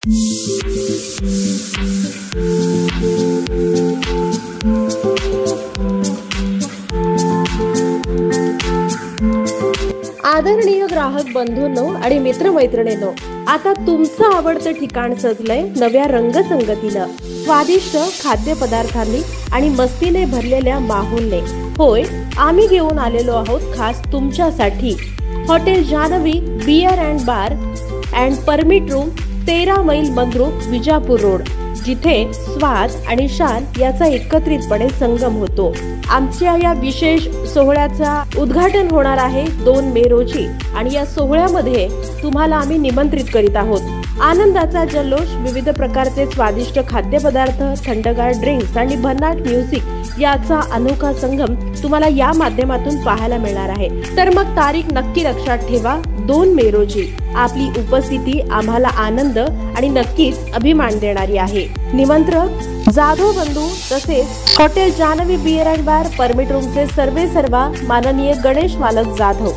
आदरणीय ग्राहक बंधूंनो आणि मित्रमैत्रिणींनो, आता तुमचं आवडतं ठिकाण सजलंय नव्या रंगसंगतीनं, स्वादिष्ट खाद्यपदार्थांनी आणि मस्तीने भरलेल्या माहोलने। होय, आम्ही घेऊन आलेलो आहोत खास तुमच्यासाठी hotel Janhavi beer and bar and permit room, 13 मैल मंद्रुप, विजापूर रोड, जिथे स्वाद आणि शान याचा एकत्रितपणे संगम होतो। आमच्या या विशेष सोहळ्याचा उद्घाटन होणार आहे 2 मे रोजी आणि या सोहळ्यामध्ये तुम्हाला आम्ही निमंत्रित करीत आहोत। आनंदाचा जल्लोष, विविध प्रकारचे स्वादिष्ट खाद्यपदार्थ, थंडगार ड्रिंक्स आणि भन्नाट म्युझिक याचा अनोखा संगम तुम्हाला या माध्यमातून पाहायला मिळणार आहे। तर मग तारीख नक्की लक्षात ठेवा, 2 मे रोजी। आपली उपस्थिती आम्हाला आनंद आणि नक्कीच अभिमान देणारी आहे। निमंत्रक जाधव बंधू तसेच hotel Janhavi beer and bar permit रूमचे सर्वेसर्वा माननीय गणेश मालक जाधव।